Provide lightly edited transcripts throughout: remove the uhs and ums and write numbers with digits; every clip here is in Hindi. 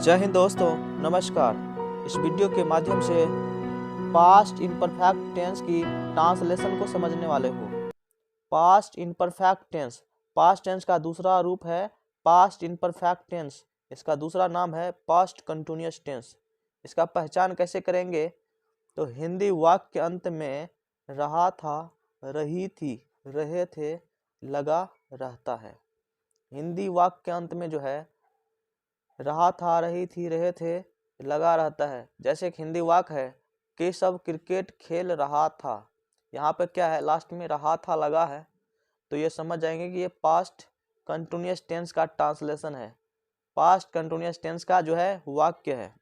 जय हिंद दोस्तों, नमस्कार। इस वीडियो के माध्यम से पास्ट इम्परफेक्ट टेंस की ट्रांसलेशन को समझने वाले हो। Past imperfect tense past tense का दूसरा रूप है पास्ट इम्परफेक्ट टेंस। इसका दूसरा नाम है पास्ट कंटिन्यूअस टेंस। इसका पहचान कैसे करेंगे तो हिंदी वाक्य के अंत में रहा था, रही थी, रहे थे, लगा रहता है। हिंदी वाक्य के अंत में जो है रहा था, रही थी, रहे थे, लगा रहता है। जैसे एक हिंदी वाक्य है, केशव क्रिकेट खेल रहा था। यहाँ पे क्या है, लास्ट में रहा था लगा है, तो ये समझ जाएंगे कि ये पास्ट कंटिन्यूअस टेंस का ट्रांसलेशन है। पास्ट कंटिन्यूअस टेंस का जो है वाक्य है।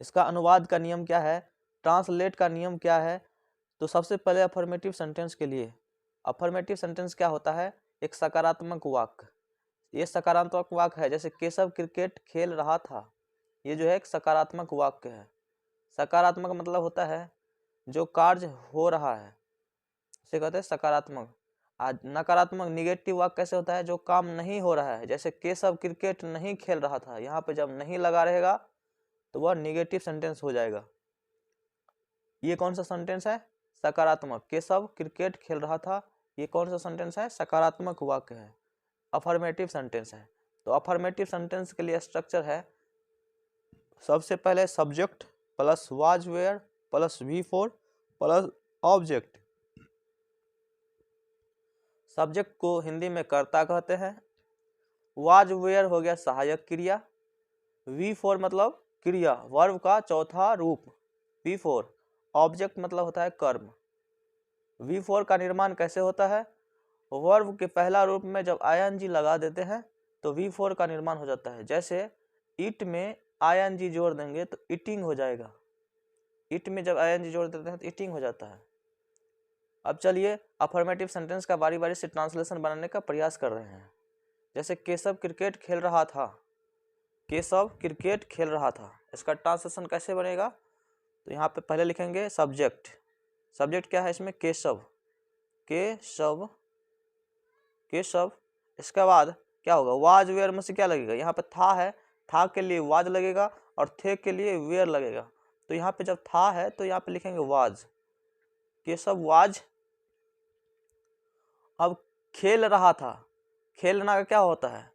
इसका अनुवाद का नियम क्या है, ट्रांसलेट का नियम क्या है। तो सबसे पहले अफर्मेटिव सेंटेंस के लिए, अफर्मेटिव सेंटेंस क्या होता है, एक सकारात्मक वाक्य। ये सकारात्मक वाक्य है। जैसे केशव क्रिकेट खेल रहा था, ये जो है एक सकारात्मक वाक्य है। सकारात्मक मतलब होता है जो कार्य हो रहा है, इसे कहते हैं सकारात्मक। आज नकारात्मक निगेटिव वाक्य कैसे होता है, जो काम नहीं हो रहा है। जैसे केशव क्रिकेट नहीं खेल रहा था, यहाँ पे जब नहीं लगा रहेगा तो वह निगेटिव सेंटेंस हो जाएगा। ये कौन सा सेंटेंस है, सकारात्मक। केशव क्रिकेट खेल रहा था, ये कौन सा सेंटेंस है, सकारात्मक वाक्य है, अफर्मेटिव सेंटेंस है। तो अफर्मेटिव सेंटेंस के लिए स्ट्रक्चर है, सबसे पहले subject plus was were plus V4 plus object. Subject को हिंदी में कर्ता कहते हैं, वाज वेयर हो गया सहायक क्रिया, V4 मतलब क्रिया, वर्ब का चौथा रूप V4, ऑब्जेक्ट मतलब होता है कर्म। V4 का निर्माण कैसे होता है, वर्ब के पहला रूप में जब ing लगा देते हैं तो V4 का निर्माण हो जाता है। जैसे इट में ing जोड़ देंगे तो ईटिंग हो जाएगा। इट में जब ing जोड़ देते हैं तो ईटिंग हो जाता है। अब चलिए अफर्मेटिव सेंटेंस का बारी बारी से ट्रांसलेशन बनाने का प्रयास कर रहे हैं। जैसे केशव क्रिकेट खेल रहा था, केशव क्रिकेट खेल रहा था, इसका ट्रांसलेशन कैसे बनेगा, तो यहाँ पे पहले लिखेंगे सब्जेक्ट। सब्जेक्ट क्या है इसमें, केशव, केशव, केशव। इसके बाद क्या होगा, वाज वेयर में से क्या लगेगा, यहाँ पे था है, था के लिए वाज लगेगा और थे के लिए वेयर लगेगा। तो यहाँ पे जब था है तो यहाँ पे लिखेंगे वाज, केशव वाज। अब खेल रहा था, खेलना का क्या होता है,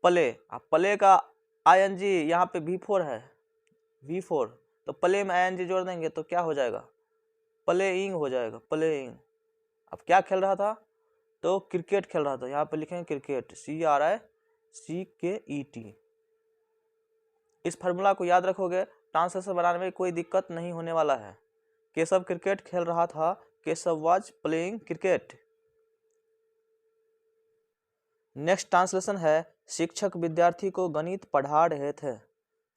प्ले। अब प्ले का ing यहाँ पे V4 है, V4, तो प्ले में ing जोड़ देंगे तो क्या हो जाएगा, प्लेइंग हो जाएगा, प्लेइंग। अब क्या खेल रहा था, तो क्रिकेट खेल रहा था, यहाँ पे लिखेंगे क्रिकेट, CRICKET। इस फार्मूला को याद रखोगे, ट्रांसलेशन बनाने में कोई दिक्कत नहीं होने वाला है। केशव क्रिकेट खेल रहा था, Keshav was playing cricket. Next translation है, शिक्षक विद्यार्थी को गणित पढ़ा रहे थे।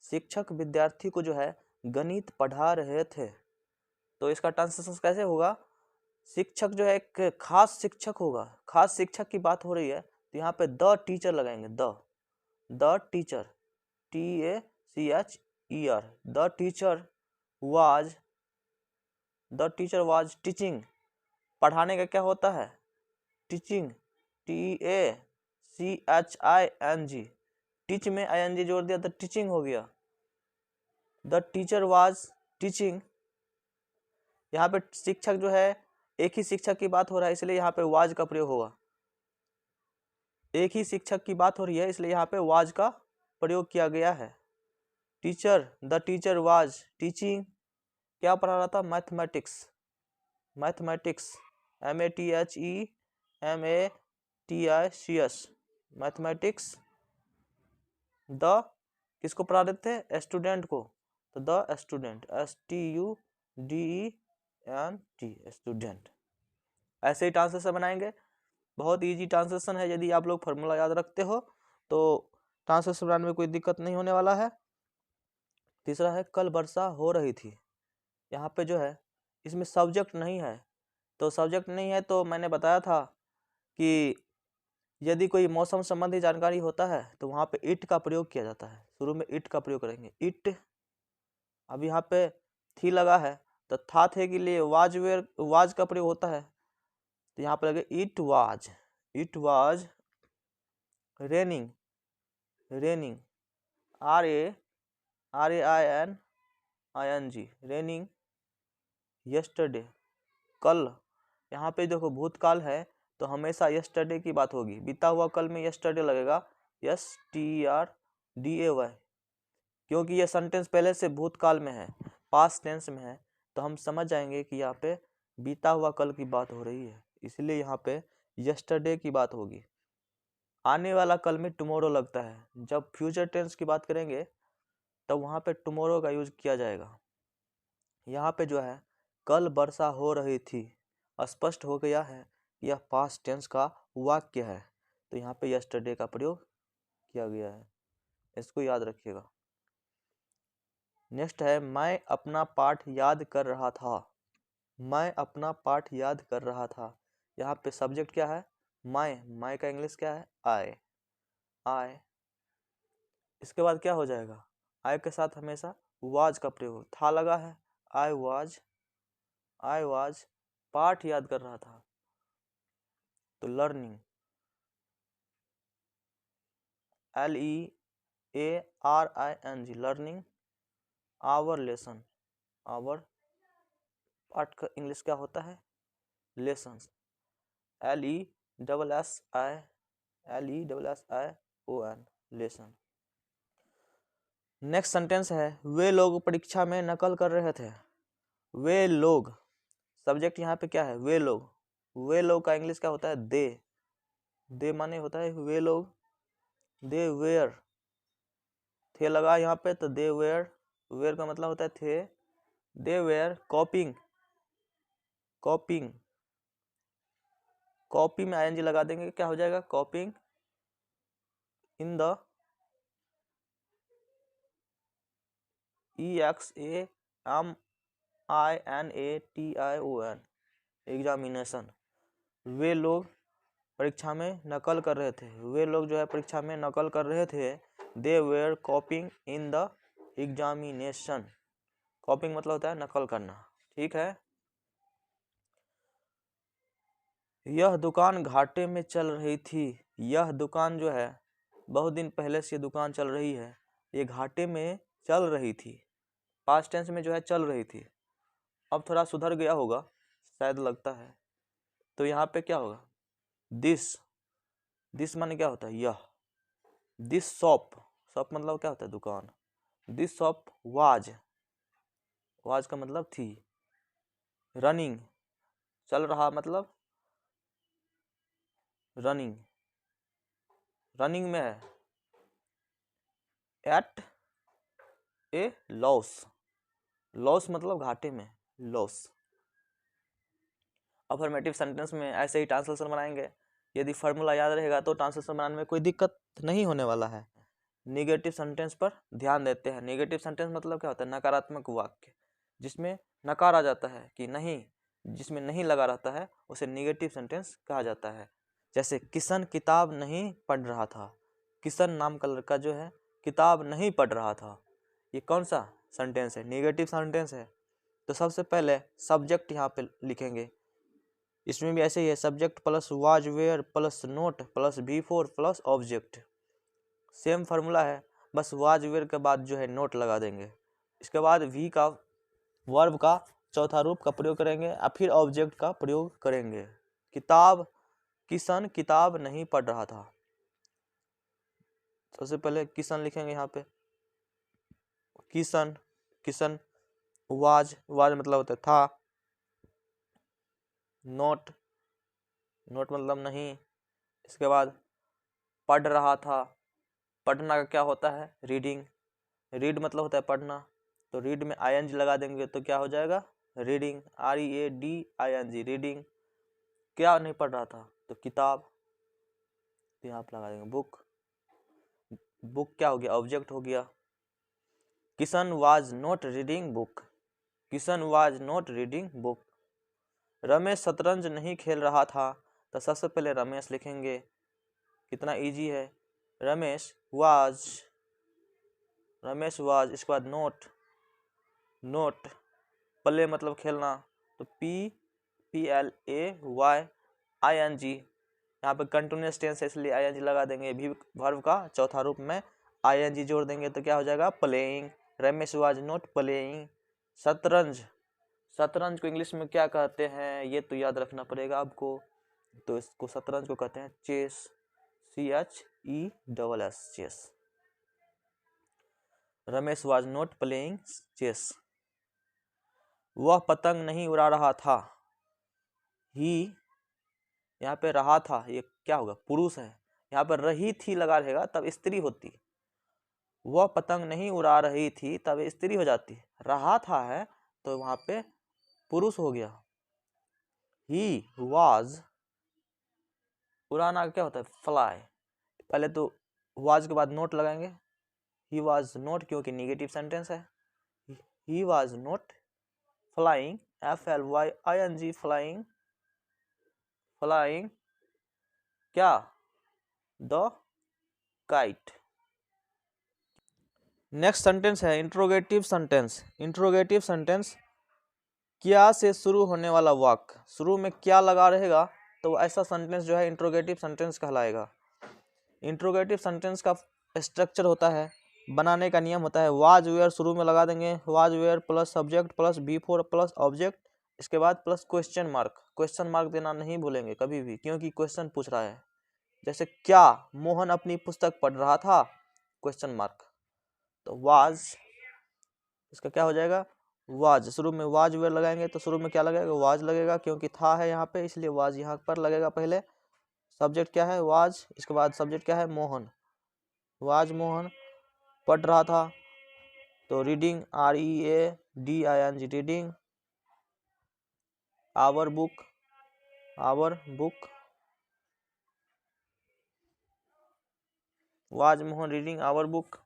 शिक्षक विद्यार्थी को जो है गणित पढ़ा रहे थे, तो इसका ट्रांसलेशन कैसे होगा, शिक्षक जो है एक खास शिक्षक होगा, खास शिक्षक की बात हो रही है तो यहाँ पे द टीचर लगाएंगे, the teacher, TACHER, the teacher was, the teacher was teaching. पढ़ाने का क्या होता है, टीचिंग, TACHING, टीच में ing जोड़ दिया तो टीचिंग हो गया, द टीचर वाज टीचिंग। यहाँ पे शिक्षक जो है एक ही शिक्षक की बात हो रहा है, इसलिए यहाँ पे वाज का प्रयोग होगा। एक ही शिक्षक की बात हो रही है इसलिए यहाँ पे वाज का प्रयोग किया गया है। Teacher, the teacher was teaching, क्या पढ़ा रहा था, mathematics, mathematics, MATHEMATICS, mathematics. The किसको पढ़ा रहे थे, स्टूडेंट को, तो द स्टूडेंट, STUDENT, स्टूडेंट। ऐसे ही ट्रांसलेशन बनाएंगे, बहुत इजी ट्रांसलेशन है। यदि आप लोग फार्मूला याद रखते हो तो ट्रांसलेशन बनाने में कोई दिक्कत नहीं होने वाला है। तीसरा है, कल वर्षा हो रही थी। यहाँ पे जो है इसमें सब्जेक्ट नहीं है, तो सब्जेक्ट नहीं है तो मैंने बताया था कि यदि कोई मौसम संबंधी जानकारी होता है तो वहाँ पे इट का प्रयोग किया जाता है, शुरू में इट का प्रयोग करेंगे, इट। अब यहाँ पे थी लगा है तो था थे के लिए वाज वेयर, वाज का प्रयोग होता है, तो यहाँ पर लगे it was, it was raining, raining. RAINING raining yesterday कल। यहाँ पे देखो भूतकाल है तो हमेशा यस्टरडे की बात होगी, बीता हुआ कल में यस्टरडे लगेगा, STRDAY, क्योंकि ये सेंटेंस पहले से भूतकाल में है, पास्ट टेंस में है, तो हम समझ जाएंगे कि यहाँ पे बीता हुआ कल की बात हो रही है, इसलिए यहाँ पे यस्टरडे की बात होगी। आने वाला कल में टुमारो लगता है, जब फ्यूचर टेंस की बात करेंगे तब वहाँ पे टुमारो का यूज किया जाएगा। यहाँ पे जो है कल वर्षा हो रही थी, स्पष्ट हो गया है यह पास्ट टेंस का वाक्य है, तो यहाँ पे यस्टरडे का प्रयोग किया गया है, इसको याद रखिएगा। नेक्स्ट है मैं अपना पाठ याद कर रहा था। मैं अपना पाठ याद कर रहा था, यहाँ पे सब्जेक्ट क्या है, मैं का इंग्लिश क्या है, आई। इसके बाद क्या हो जाएगा, आई के साथ हमेशा वाज का प्रयोग, था लगा है, आई वाज पाठ याद कर रहा था, तो learning, LEARING learning our lesson, our पाठ का इंग्लिश क्या होता है, lessons, LESSION lesson. Next sentence है वे लोग परीक्षा में नकल कर रहे थे। वे लोग, सब्जेक्ट यहाँ पे क्या है, वे लोग का इंग्लिश क्या होता है, दे माने होता है वे लोग, दे वेयर, थे लगा यहाँ पे तो दे वेयर का मतलब होता है थे, दे वेयर कॉपिंग कॉपी में ING लगा देंगे, क्या हो जाएगा, copying in the EXAMINATION examination. वे लोग परीक्षा में नकल कर रहे थे, वे लोग जो है परीक्षा में नकल कर रहे थे, they were copying in the examination. Copying मतलब होता है नकल करना, ठीक है। यह दुकान घाटे में चल रही थी, यह दुकान जो है बहुत दिन पहले से दुकान चल रही है, ये घाटे में चल रही थी, पास्ट टेंस में जो है चल रही थी, अब थोड़ा सुधर गया होगा शायद लगता है, तो यहाँ पे क्या होगा, दिस माने क्या होता है, यह, दिस शॉप मतलब क्या होता है, दुकान, दिस शॉप वाज का मतलब थी, रनिंग चल रहा मतलब रनिंग में है, एट ए लॉस मतलब घाटे में, लॉस। अफर्मेटिव सेंटेंस में ऐसे ही ट्रांसलेशन बनाएंगे, यदि फार्मूला याद रहेगा तो ट्रांसलेशन बनाने में कोई दिक्कत नहीं होने वाला है। नेगेटिव सेंटेंस पर ध्यान देते हैं। नेगेटिव सेंटेंस मतलब क्या होता है, नकारात्मक वाक्य जिसमें नकार आ जाता है कि नहीं, जिसमें नहीं लगा रहता है उसे नेगेटिव सेंटेंस कहा जाता है। जैसे किशन किताब नहीं पढ़ रहा था, किशन नाम का लड़का जो है किताब नहीं पढ़ रहा था, ये कौन सा सेंटेंस है, नेगेटिव सेंटेंस है। तो सबसे पहले सब्जेक्ट यहाँ पे लिखेंगे, इसमें भी ऐसे ही है, subject plus was were plus not plus V4 plus object, same formula है, बस वाज वेयर के बाद जो है नोट लगा देंगे, इसके बाद वी का वर्ब का चौथा रूप का प्रयोग करेंगे और फिर ऑब्जेक्ट का प्रयोग करेंगे। किताब, किशन किताब नहीं पढ़ रहा था, सबसे पहले किशन लिखेंगे यहाँ पे, किशन वाज मतलब होता है था, नोट मतलब नहीं, इसके बाद पढ़ रहा था, पढ़ना का क्या होता है, रीडिंग, रीड मतलब होता है पढ़ना, तो रीड में ING लगा देंगे तो क्या हो जाएगा, रीडिंग, READING रीडिंग। क्या नहीं पढ़ रहा था, तो किताब, तो यहाँ पर लगा देंगे बुक क्या हो गया, ऑब्जेक्ट हो गया। Kishan was not reading book, Ramesh शतरंज नहीं खेल रहा था, तो सबसे पहले रमेश लिखेंगे, कितना इजी है, रमेश वाज, इसके बाद नोट प्ले मतलब खेलना, तो PLAYING, यहाँ पे कंटिन्यूअस टेंस है इसलिए ING लगा देंगे, भी वर्ब का चौथा रूप में ING जोड़ देंगे तो क्या हो जाएगा, playing. Ramesh was not playing शतरंज। शतरंज को इंग्लिश में क्या कहते हैं ये तो याद रखना पड़ेगा आपको। तो इसको शतरंज को कहते हैं chess, CHESS, chess. Ramesh was not playing chess. वह पतंग नहीं उड़ा रहा था। ही, यहाँ पे रहा था, ये क्या होगा, पुरुष है। यहाँ पर रही थी लगा रहेगा तब स्त्री होती। वह पतंग नहीं उड़ा रही थी तब स्त्री हो जाती। रहा था है तो वहां पे पुरुष हो गया। ही वाज, उड़ाना क्या होता है, फ्लाई। पहले तो वाज के बाद नोट लगाएंगे। ही वाज नॉट क्योंकि निगेटिव सेंटेंस है। He was not flying, FLYING, flying, flying क्या, द काइट। नेक्स्ट सेंटेंस है इंट्रोगेटिव सेंटेंस। इंट्रोगेटिव सेंटेंस, क्या से शुरू होने वाला वाक्य, शुरू में क्या लगा रहेगा तो ऐसा सेंटेंस जो है इंट्रोगेटिव सेंटेंस कहलाएगा। इंट्रोगेटिव सेंटेंस का स्ट्रक्चर होता है, बनाने का नियम होता है, वाज वेयर शुरू में लगा देंगे, was were plus subject plus B4 plus object, इसके बाद plus question mark. Question mark देना नहीं भूलेंगे कभी भी, क्योंकि क्वेश्चन पूछ रहा है। जैसे क्या मोहन अपनी पुस्तक पढ़ रहा था, क्वेश्चन मार्क। तो वाज, इसका क्या हो जाएगा, वाज। शुरू में वाज वेयर लगाएंगे तो शुरू में क्या लगेगा, वाज लगेगा, क्योंकि था है यहाँ पे इसलिए वाज यहाँ पर लगेगा पहले। सब्जेक्ट क्या है, वाज, इसके बाद सब्जेक्ट क्या है, मोहन। वाज मोहन पढ़ रहा था तो reading, READING, reading. Our book, our book. Was Mohan reading our book.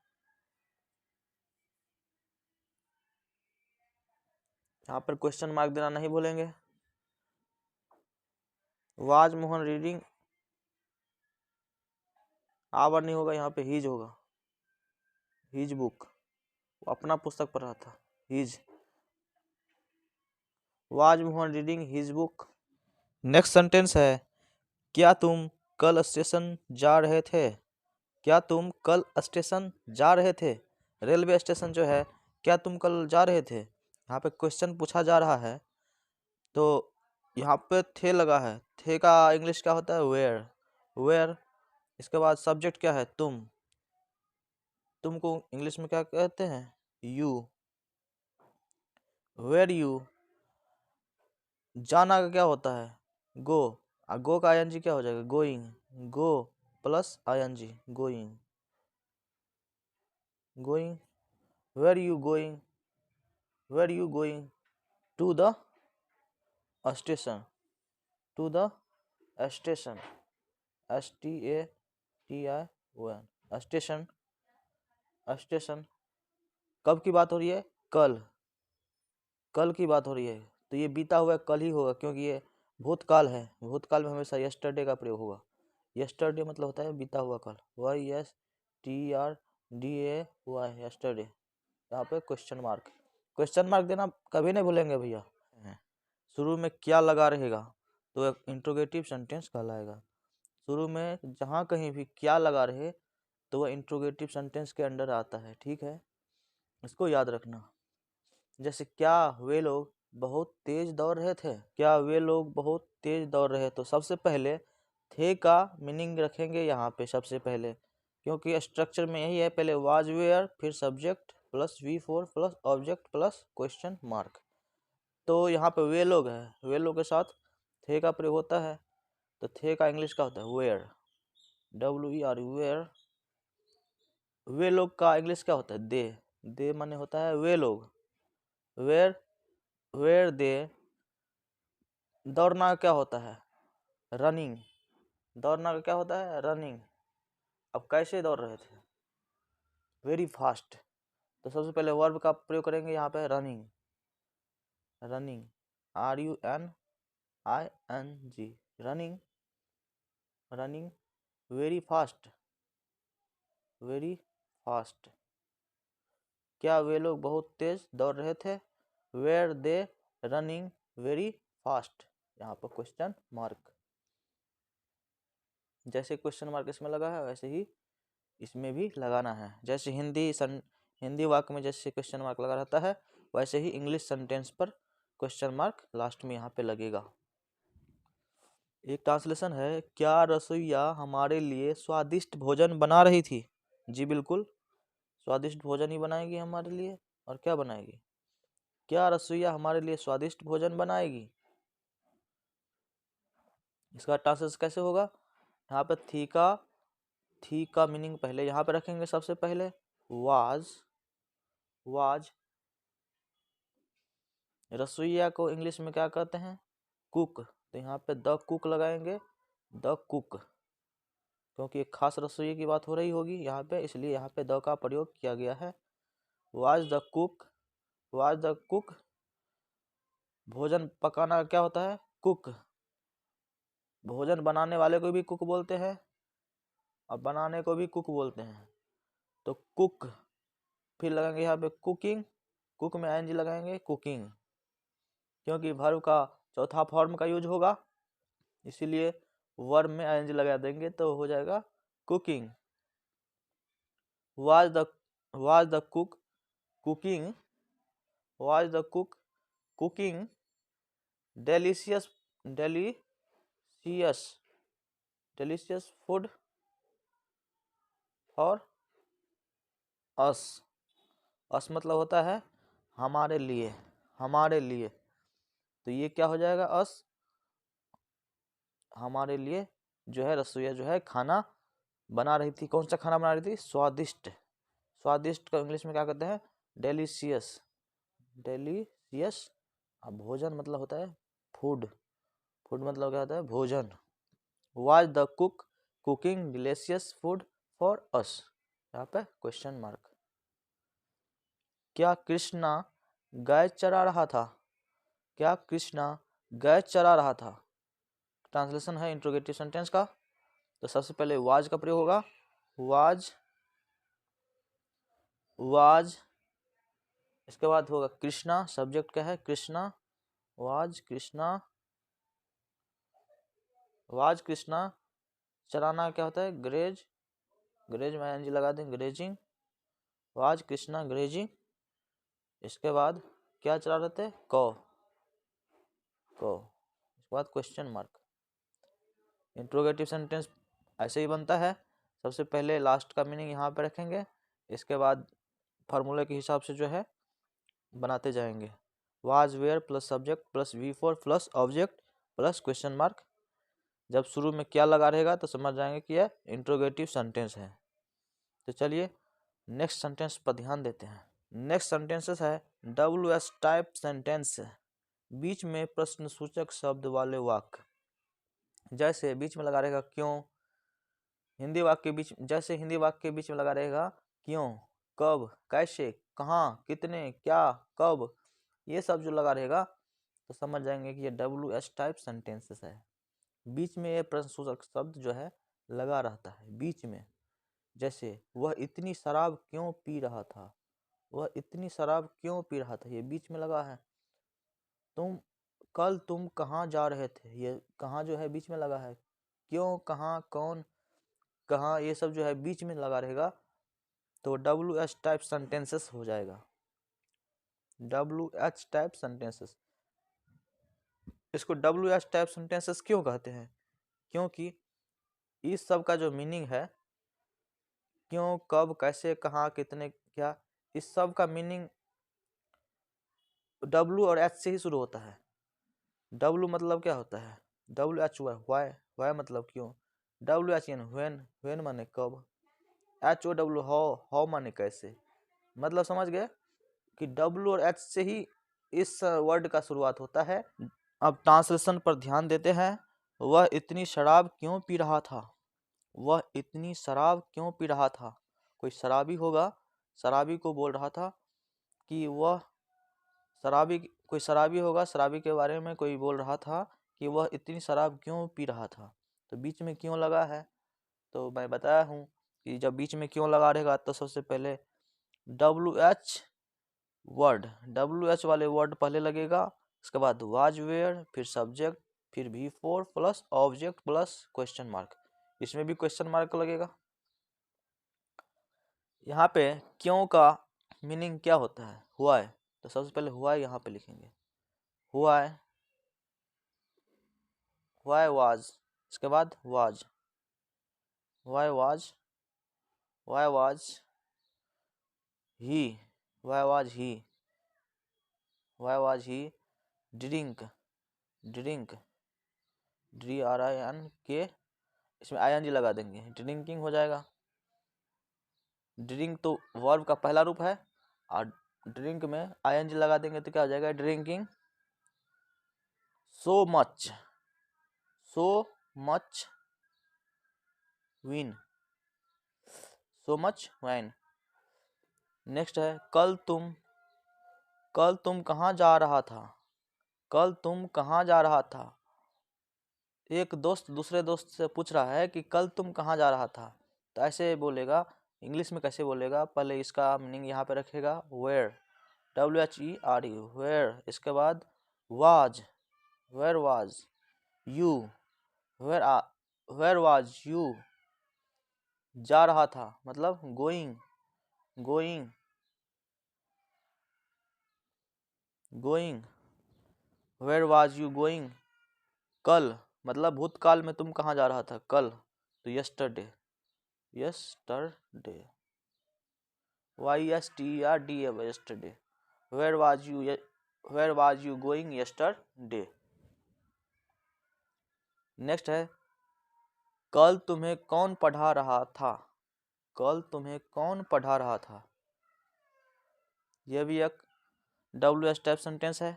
यहाँ पर क्वेश्चन मार्क देना नहीं भूलेंगे। वाज मोहन रीडिंग, आवर नहीं होगा यहाँ पे, हिज होगा, हिज बुक। वो अपना पुस्तक पढ़ रहा था, his. Was Mohan reading his book. Next sentence है, क्या तुम कल स्टेशन जा रहे थे। क्या तुम कल स्टेशन जा रहे थे, रेलवे स्टेशन जो है, क्या तुम कल जा रहे थे। यहाँ पे क्वेश्चन पूछा जा रहा है तो यहाँ पे थे लगा है, थे का इंग्लिश क्या होता है, वेयर, वेयर। इसके बाद सब्जेक्ट क्या है, तुम, तुमको इंग्लिश में क्या कहते हैं, यू, वेयर यू। जाना का क्या होता है, गो, गो का ING क्या हो जाएगा, going, go plus ING, going, going. Were you going, were you going, to the station, to the station, STATION, station, station. कब की बात हो रही है, कल, कल की बात हो रही है तो ये बीता हुआ कल ही होगा, क्योंकि ये भूतकाल है। भूतकाल में हमेशा यस्टरडे का प्रयोग होगा। यस्टरडे मतलब होता है बीता हुआ कल, YSTRDAY, यस्टरडे। यहाँ पे क्वेश्चन मार्क, क्वेश्चन मार्क देना कभी नहीं भूलेंगे भैया। शुरू में क्या लगा रहेगा तो एक इंट्रोगेटिव सेंटेंस कहलाएगा। शुरू में जहाँ कहीं भी क्या लगा रहे तो वह इंट्रोगेटिव सेंटेंस के अंडर आता है, ठीक है, इसको याद रखना। जैसे क्या वे लोग बहुत तेज दौड़ रहे थे, क्या वे लोग बहुत तेज दौड़ रहे, तो सबसे पहले थे का मीनिंग रखेंगे यहाँ पे सबसे पहले, क्योंकि स्ट्रक्चर में यही है, पहले वाज वेयर फिर subject plus V4 plus object plus question mark. तो यहाँ पे वे लोग है, वे लोग के साथ थे का प्रयोग होता है। तो थे का इंग्लिश का होता है वेयर, WER, वेयर। वे लोग का इंग्लिश क्या होता है, दे माने होता है वे लोग, वेयर, वेयर दे। दौड़ना क्या होता है, रनिंग, दौड़ना का क्या होता है, रनिंग। अब कैसे दौड़ रहे थे, वेरी फास्ट। तो सबसे पहले वर्ब का प्रयोग करेंगे यहाँ पे, running, running, RUNING, running, running very fast, very fast. क्या वे लोग बहुत तेज दौड़ रहे थे, were they running very fast. यहाँ पर क्वेश्चन मार्क, जैसे क्वेश्चन मार्क इसमें लगा है वैसे ही इसमें भी लगाना है। जैसे हिंदी वाक्य में जैसे क्वेश्चन मार्क लगा रहता है, वैसे ही इंग्लिश सेंटेंस पर क्वेश्चन मार्क लास्ट में यहाँ पे लगेगा। एक ट्रांसलेशन है, क्या रसोइया हमारे लिए स्वादिष्ट भोजन बना रही थी? जी बिल्कुल, स्वादिष्ट भोजन ही बनाएगी हमारे लिए। और क्या बनाएगी? क्या रसोइया हमारे लिए स्वादिष्ट भोजन बनाएगी? इसका ट्रांसलेशन कैसे होगा? यहाँ पे थी का मीनिंग पहले यहाँ पे रखेंगे। सबसे पहले वाज रसोइया को इंग्लिश में क्या कहते हैं? कुक। तो यहाँ पे द कुक लगाएंगे, द कुक, क्योंकि एक खास रसोइये की बात हो रही होगी यहाँ पे, इसलिए यहाँ पे द का प्रयोग किया गया है। Was the cook. भोजन पकाना क्या होता है? कुक। भोजन बनाने वाले को भी कुक बोलते हैं और बनाने को भी कुक बोलते हैं। तो कुक, फिर लगाएंगे यहाँ पे कुकिंग, कुक में आईएनजी लगाएंगे, कुकिंग, क्योंकि वर्ब का चौथा फॉर्म का यूज होगा, इसीलिए वर्ब में आईएनजी लगा देंगे तो हो जाएगा cooking. Was the cook cooking delicious food for us मतलब होता है हमारे लिए। तो ये क्या हो जाएगा? अस, हमारे लिए जो है रसोइया जो है खाना बना रही थी। कौन सा खाना बना रही थी? स्वादिष्ट का इंग्लिश में क्या कहते हैं? डेलिशियस। अब भोजन मतलब होता है फूड मतलब क्या होता है? भोजन। Was the cook cooking delicious food for us? यहाँ पे क्वेश्चन मार्क। क्या कृष्णा गाय चरा रहा था? ट्रांसलेशन है इंट्रोगेटिव सेंटेंस का। तो सबसे पहले वाज का प्रयोग होगा, वाज। इसके बाद होगा कृष्णा, सब्जेक्ट क्या है? कृष्णा। वाज कृष्णा। चराना क्या होता है? ग्रेज में आईएनजी लगा दें, ग्रेजिंग। Was Krishna grazing. इसके बाद क्या चला रहे थे? कौ। इसके बाद क्वेश्चन मार्क। इंट्रोगेटिव सेंटेंस ऐसे ही बनता है। सबसे पहले लास्ट का मीनिंग यहाँ पे रखेंगे, इसके बाद फार्मूले के हिसाब से जो है बनाते जाएंगे। Was were plus subject plus V4 plus object plus question mark. जब शुरू में क्या लगा रहेगा तो समझ जाएंगे कि यह इंट्रोगेटिव सेंटेंस है। तो चलिए नेक्स्ट सेंटेंस पर ध्यान देते हैं। नेक्स्ट सेंटेंसेस है WS टाइप सेंटेंस, बीच में प्रश्नसूचक शब्द वाले वाक्य। जैसे बीच में लगा रहेगा क्यों, हिंदी वाक्य के बीच में लगा रहेगा क्यों, कब, कैसे, कहाँ, कितने, क्या, कब, ये सब जो लगा रहेगा तो समझ जाएंगे कि ये WS टाइप सेंटेंसेस है। बीच में ये प्रश्नसूचक शब्द जो है लगा रहता है बीच में। जैसे वह इतनी शराब क्यों पी रहा था, ये बीच में लगा है। कल तुम कहाँ जा रहे थे, ये कहाँ जो है बीच में लगा है। क्यों, कहाँ, कौन, कहाँ, ये सब जो है बीच में लगा रहेगा तो WH टाइप सेंटेंसेस हो जाएगा। WH type sentences. इसको WH टाइप सेंटेंसेस क्यों कहते हैं? क्योंकि इस सब का जो मीनिंग है, क्यों, कब, कैसे, कहाँ, कितने, क्या, इस सब का मीनिंग W और H से ही शुरू होता है। W मतलब क्या होता है? WH वाई मतलब क्यों, WH यानी व्हेन माने कब, HOW हाउ माने कैसे। मतलब समझ गए कि W और H से ही इस वर्ड का शुरुआत होता है। अब ट्रांसलेशन पर ध्यान देते हैं। वह इतनी शराब क्यों पी रहा था? कोई शराबी होगा, शराबी को बोल रहा था कि वह कोई शराबी होगा, शराबी के बारे में कोई बोल रहा था कि वह इतनी शराब क्यों पी रहा था। तो बीच में क्यों लगा है, तो मैं बताया हूँ कि जब बीच में क्यों लगा रहेगा तो सबसे पहले WH वाले वर्ड पहले लगेगा, उसके बाद वाज वेयर, फिर सब्जेक्ट, फिर V4 plus object plus question mark. इसमें भी क्वेश्चन मार्क लगेगा। यहाँ पे क्यों का मीनिंग क्या होता है? हुआ है। तो सबसे पहले हुआ है यहाँ पे लिखेंगे, हुआ है, वाई वाज, इसके बाद was, why was, why was he, why was he, why was he drink, drink, DRINK, इसमें ING लगा देंगे, ड्रिंकिंग हो जाएगा। ड्रिंक तो वर्ब का पहला रूप है और ड्रिंक में ING लगा देंगे तो क्या हो जाएगा? Drinking so much, so much win, so much wine. Next है कल तुम कहाँ जा रहा था? कल तुम कहाँ जा रहा था? एक दोस्त दूसरे दोस्त से पूछ रहा है कि कल तुम कहाँ जा रहा था। तो ऐसे बोलेगा, इंग्लिश में कैसे बोलेगा? पहले इसका मीनिंग यहाँ पे रखेगा वेयर, WHERE, वेयर। इसके बाद was, where was you, where was you. जा रहा था मतलब going, going, going, where was you going. कल मतलब भूतकाल में तुम कहाँ जा रहा था? कल, तो yesterday, yesterday, YSTERDA, yesterday. Where was you going yesterday. Next है कल तुम्हें कौन पढ़ा रहा था? कल तुम्हें कौन पढ़ा रहा था? यह भी एक WH टाइप सेंटेंस है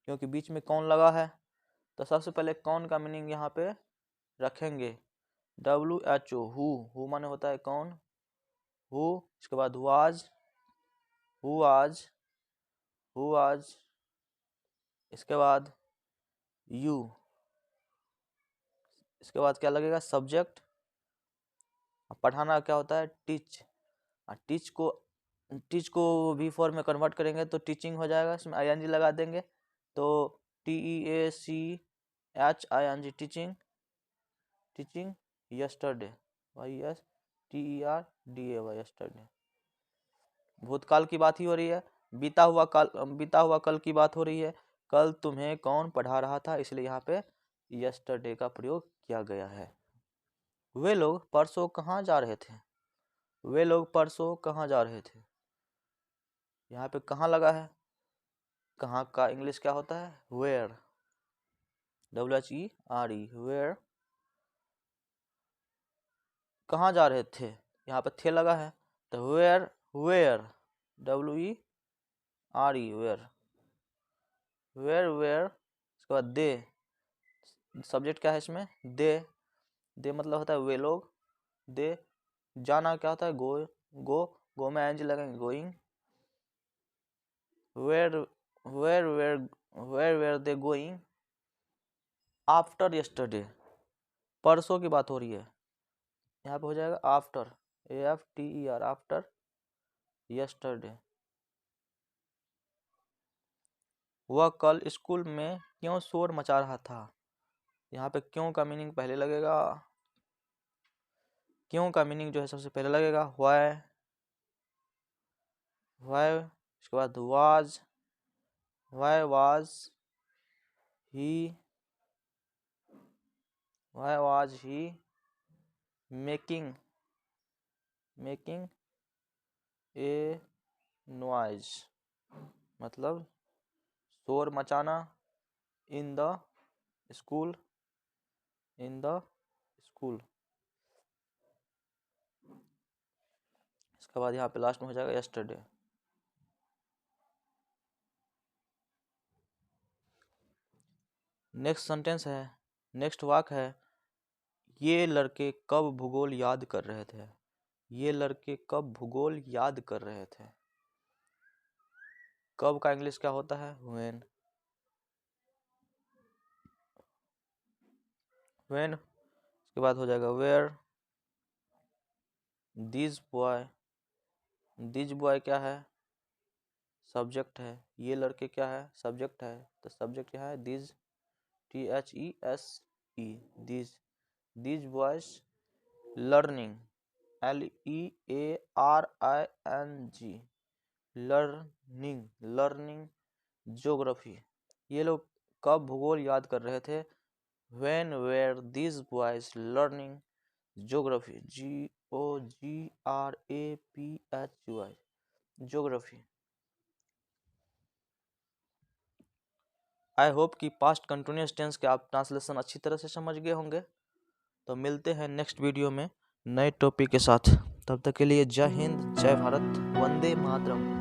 क्योंकि बीच में कौन लगा है। तो सबसे पहले कौन का मीनिंग यहाँ पे रखेंगे WHO, हु माने होता है कौन, हु। इसके बाद वाज, हु आज, इसके बाद यू, इसके बाद क्या लगेगा? सब्जेक्ट। पढ़ाना क्या होता है? टीच। टीच को भी फॉर्म में कन्वर्ट करेंगे तो टीचिंग हो जाएगा, इसमें ING लगा देंगे तो TEACHING, teaching, teaching yesterday, YSTERDA, yesterday. भूतकाल की बात ही हो रही है, बीता हुआ कल की बात हो रही है। कल तुम्हें कौन पढ़ा रहा था, इसलिए यहाँ पे यस्टरडे का प्रयोग किया गया है। वे लोग परसों कहाँ जा रहे थे? वे लोग परसों कहाँ जा रहे थे? यहाँ पे कहाँ लगा है? कहाँ का इंग्लिश क्या होता है? Where, WHERE, where. कहाँ जा रहे थे? यहाँ पे थे लगा है तो were, were, WERE, were, were. इसके बाद दे, सब्जेक्ट क्या है इसमें? दे मतलब होता है वे लोग। दे, जाना क्या होता है? गो में ING लगेंगे, going. Were they going after yesterday, परसों की बात हो रही है, यहाँ पे हो जाएगा आफ्टर, AFTER, आफ्टर यस्टरडे। वह कल स्कूल में क्यों शोर मचा रहा था? यहाँ पे क्यों का मीनिंग पहले लगेगा, क्यों का मीनिंग जो है सबसे पहले लगेगा व्हाई, इसके बाद was, why was he making a noise, मतलब शोर मचाना इन द स्कूल, इसके बाद यहाँ पे लास्ट में हो जाएगा यस्टरडे। नेक्स्ट सेंटेंस है, नेक्स्ट वाक्य है ये लड़के कब भूगोल याद कर रहे थे? ये लड़के कब भूगोल याद कर रहे थे? कब का इंग्लिश क्या होता है? व्हेन। इसके बाद हो जाएगा वेयर। दिस बॉय क्या है? सब्जेक्ट है। ये लड़के क्या है? सब्जेक्ट है। तो सब्जेक्ट क्या है? This, THESE, this boys learning, LEARING, learning geography. ये लोग कब भूगोल याद कर रहे थे? When were these boys learning geography? GOGRAPHY, geography. I hope कि पास्ट कंटिन्यूअस टेंस के आप ट्रांसलेशन अच्छी तरह से समझ गए होंगे। तो मिलते हैं नेक्स्ट वीडियो में नए टॉपिक के साथ। तब तक के लिए जय हिंद, जय भारत, वंदे मातरम।